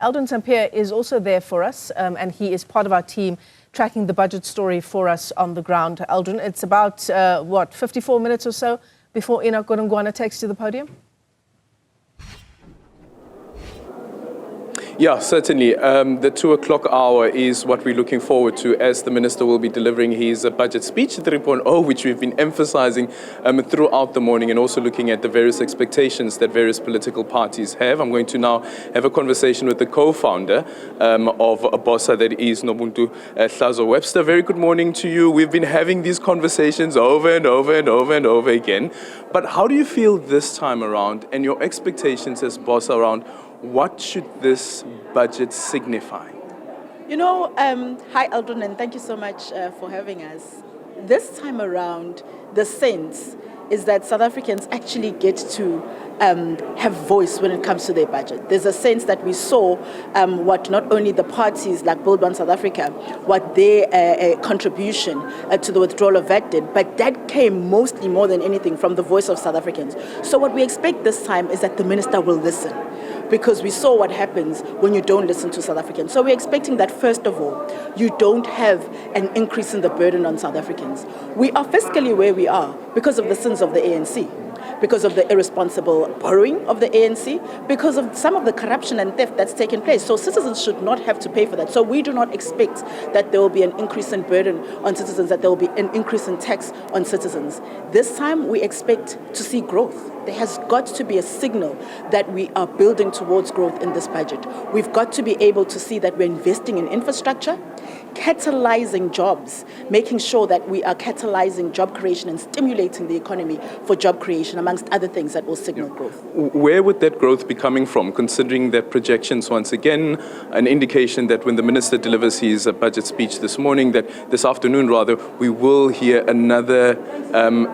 Aldrin Sampear is also there for us, and he is part of our team tracking the budget story for us on the ground. Aldrin, it's about, 54 minutes or so before Enoch Godongwana takes to the podium? Yeah, certainly. The 2 o'clock hour is what we're looking forward to as the Minister will be delivering his budget speech 3.0, which we've been emphasizing throughout the morning, and also looking at the various expectations that various political parties have. I'm going to now have a conversation with the co-founder of BOSA, that is Nobuntu Hlazo-Webster. Very good morning to you. We've been having these conversations over and over and over and over again. But how do you feel this time around, and your expectations as BOSA around what should this budget signify? You know, hi Aldrin, and thank you so much for having us. This time around, the sense is that South Africans actually get to have voice when it comes to their budget. There's a sense that we saw what not only the parties like Build One South Africa, what their contribution to the withdrawal of VAT did, but that came mostly, more than anything, from the voice of South Africans. So what we expect this time is that the Minister will listen, because we saw what happens when you don't listen to South Africans. So we're expecting that, first of all, you don't have an increase in the burden on South Africans. We are fiscally where we are because of the sins of the ANC, because of the irresponsible borrowing of the ANC, because of some of the corruption and theft that's taken place. So citizens should not have to pay for that. So we do not expect that there will be an increase in burden on citizens, that there will be an increase in tax on citizens. This time we expect to see growth. There has got to be a signal that we are building towards growth in this budget. We've got to be able to see that we're investing in infrastructure, catalyzing jobs, making sure that we are catalyzing job creation and stimulating the economy for job creation, amongst other things that will signal growth. Where would that growth be coming from, considering that projections, once again, an indication that when the Minister delivers his budget speech this morning, that this afternoon rather, we will hear another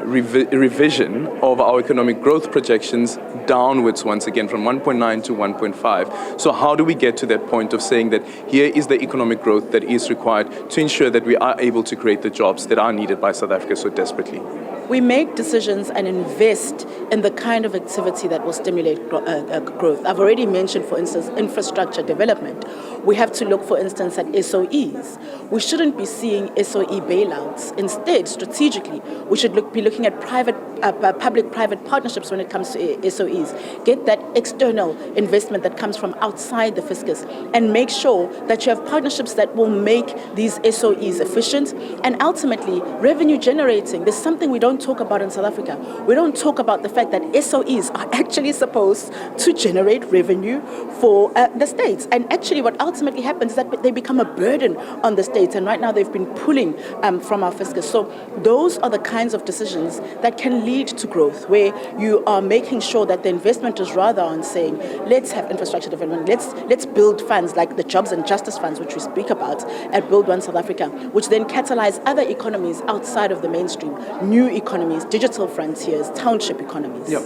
revision of our economic growth projections downwards once again from 1.9 to 1.5. So how do we get to that point of saying that here is the economic growth that is required to ensure that we are able to create the jobs that are needed by South Africa so desperately? We make decisions and invest in the kind of activity that will stimulate growth. I've already mentioned, for instance, infrastructure development. We have to look, for instance, at SOEs. We shouldn't be seeing SOE bailouts. Instead, strategically, we should be looking at public-private partnerships when it comes to SOEs. Get that external investment that comes from outside the fiscus, and make sure that you have partnerships that will make these SOEs efficient and ultimately revenue generating. There's something we don't talk about in South Africa. We don't talk about the fact that SOEs are actually supposed to generate revenue for the states. And actually what ultimately happens is that they become a burden on the states. And right now they've been pulling from our fiscus. So those are the kinds of decisions that can lead to growth, where you are making sure that the investment is rather on saying, let's have infrastructure development, let's build funds like the Jobs and Justice Funds, which we speak about at Build One South Africa, which then catalyze other economies outside of the mainstream, new economies, digital frontiers, township economies. Yeah.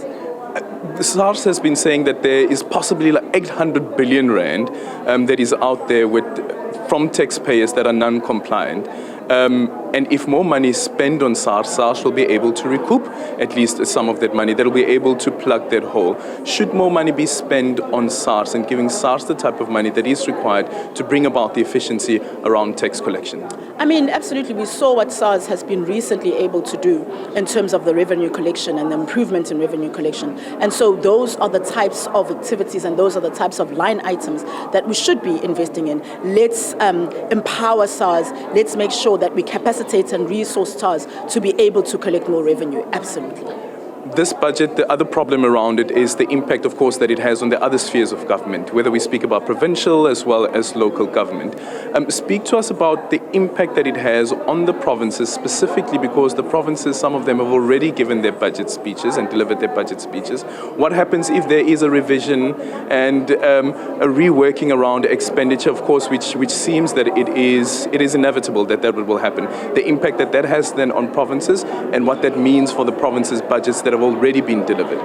The SARS has been saying that there is possibly like 800 billion rand that is out there from taxpayers that are non-compliant. And if more money is spent on SARS, SARS will be able to recoup at least some of that money. That will be able to plug that hole. Should more money be spent on SARS and giving SARS the type of money that is required to bring about the efficiency around tax collection? I mean, absolutely. We saw what SARS has been recently able to do in terms of the revenue collection and the improvement in revenue collection. And so those are the types of activities and those are the types of line items that we should be investing in. Let's empower SARS. Let's make sure that we capacitate and resource SARS to be able to collect more revenue. Absolutely. This budget, the other problem around it is the impact, of course, that it has on the other spheres of government, whether we speak about provincial as well as local government. Speak to us about the impact that it has on the provinces, specifically because the provinces, some of them have already given their budget speeches and delivered their budget speeches. What happens if there is a revision and a reworking around expenditure, of course, which seems that it is inevitable that will happen. The impact that has then on provinces and what that means for the provinces' budgets that have already been delivered.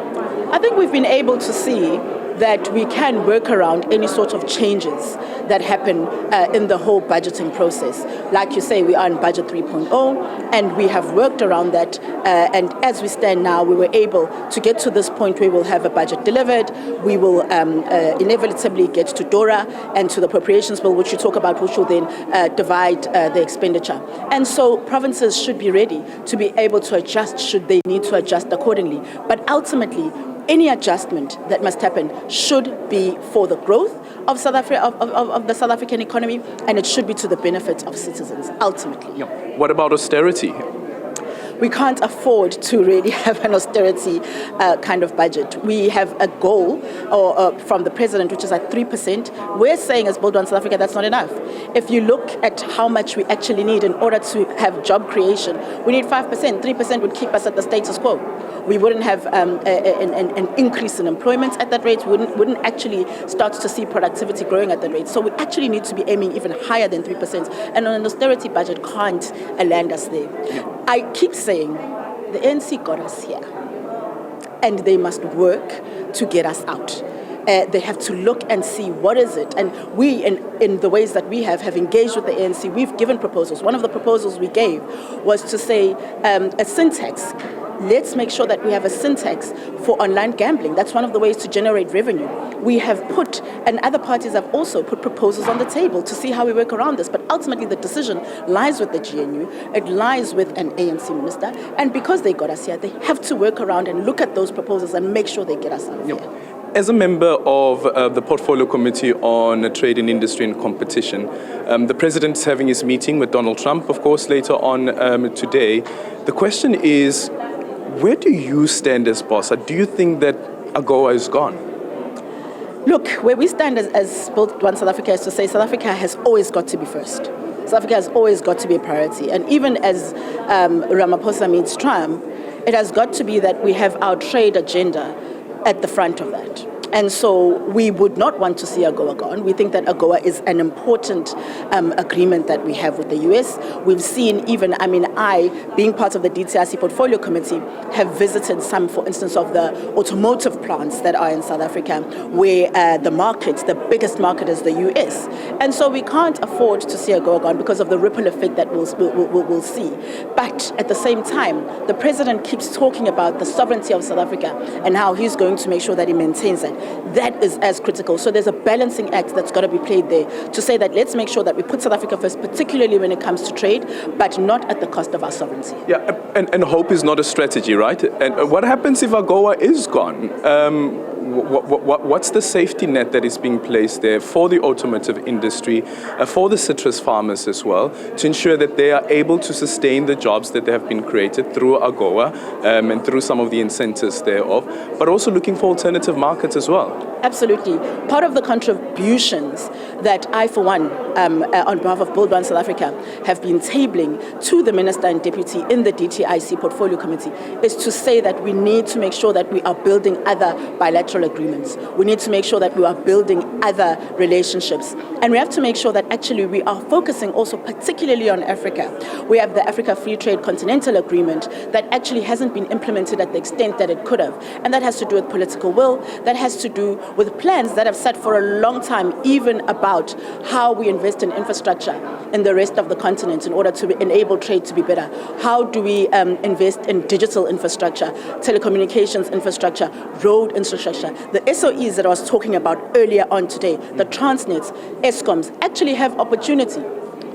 I think we've been able to see that we can work around any sort of changes that happen in the whole budgeting process. Like you say, we are in Budget 3.0, and we have worked around that. And as we stand now, we were able to get to this point where we'll have a budget delivered. We will inevitably get to DORA and to the appropriations bill, which you talk about, which will then divide the expenditure. And so provinces should be ready to be able to adjust should they need to adjust accordingly. But ultimately, any adjustment that must happen should be for the growth of South Africa, of the South African economy, and it should be to the benefit of citizens, ultimately. What about austerity? We can't afford to really have an austerity kind of budget. We have a goal from the president, which is at 3%. We're saying as Build One South Africa, that's not enough. If you look at how much we actually need in order to have job creation, we need 5%. 3% would keep us at the status quo. We wouldn't have an increase in employment at that rate. We wouldn't actually start to see productivity growing at that rate. So we actually need to be aiming even higher than 3%. And an austerity budget can't land us there. I keep saying the ANC got us here, and they must work to get us out. They have to look and see what is it. And we, in the ways that we have engaged with the ANC, we've given proposals. One of the proposals we gave was to say a syntax. Let's make sure that we have a syntax for online gambling. That's one of the ways to generate revenue. We have put, and other parties have also put proposals on the table to see how we work around this. But ultimately, the decision lies with the GNU. It lies with an ANC minister. And because they got us here, they have to work around and look at those proposals and make sure they get us out of here. As a member of the Portfolio Committee on Trade and Industry and Competition, the President's having his meeting with Donald Trump, of course, later on today. The question is, where do you stand as BOSA? Do you think that AGOA is gone? Look, where we stand as Build One South Africa is to say South Africa has always got to be first. South Africa has always got to be a priority. And even as Ramaphosa meets Trump, it has got to be that we have our trade agenda at the front of that. And so we would not want to see AGOA gone. We think that AGOA is an important agreement that we have with the US. We've seen even, I, being part of the DTIC Portfolio Committee, have visited some, for instance, of the automotive plants that are in South Africa, where the biggest market is the US. And so we can't afford to see AGOA gone because of the ripple effect that we'll see. But at the same time, the president keeps talking about the sovereignty of South Africa and how he's going to make sure that he maintains it. That is as critical. So there's a balancing act that's got to be played there to say that let's make sure that we put South Africa first, particularly when it comes to trade, but not at the cost of our sovereignty. Yeah, and hope is not a strategy, right? And what happens if AGOA is gone? What's the safety net that is being placed there for the automotive industry, for the citrus farmers as well, to ensure that they are able to sustain the jobs that have been created through AGOA and through some of the incentives thereof, but also looking for alternative markets as well? Absolutely. Part of the contributions that I, for one, on behalf of Build One South Africa, have been tabling to the Minister and Deputy in the DTIC Portfolio Committee is to say that we need to make sure that we are building other bilateral agreements. We need to make sure that we are building other relationships. And we have to make sure that actually we are focusing also particularly on Africa. We have the Africa Free Trade Continental Agreement that actually hasn't been implemented at the extent that it could have. And that has to do with political will. That has to do with plans that have sat for a long time, even about how we invest in infrastructure in the rest of the continent in order to enable trade to be better. How do we invest in digital infrastructure, telecommunications infrastructure, road infrastructure? The SOEs that I was talking about earlier on today, the Transnets, ESCOMs, actually have opportunity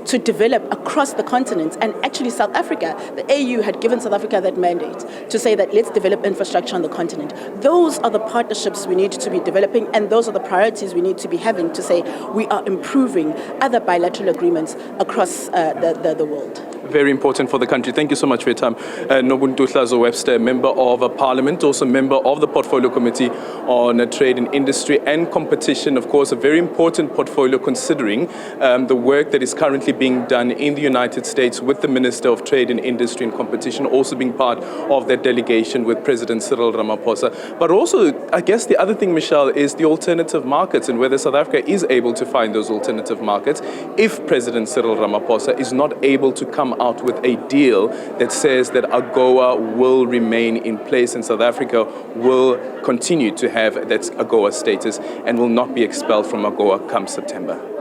to develop across the continent. And actually South Africa, the AU had given South Africa that mandate to say that let's develop infrastructure on the continent. Those are the partnerships we need to be developing, and those are the priorities we need to be having to say we are improving other bilateral agreements across the world. Very important for the country. Thank you so much for your time. Nobuntu Hlazo-Webster, Member of Parliament, also member of the Portfolio Committee on Trade and Industry and Competition. Of course, a very important portfolio considering the work that is currently being done in the United States with the Minister of Trade and Industry and Competition, also being part of that delegation with President Cyril Ramaphosa. But also, I guess the other thing, Michelle, is the alternative markets and whether South Africa is able to find those alternative markets if President Cyril Ramaphosa is not able to come out with a deal that says that AGOA will remain in place and South Africa will continue to have that AGOA status and will not be expelled from AGOA come September.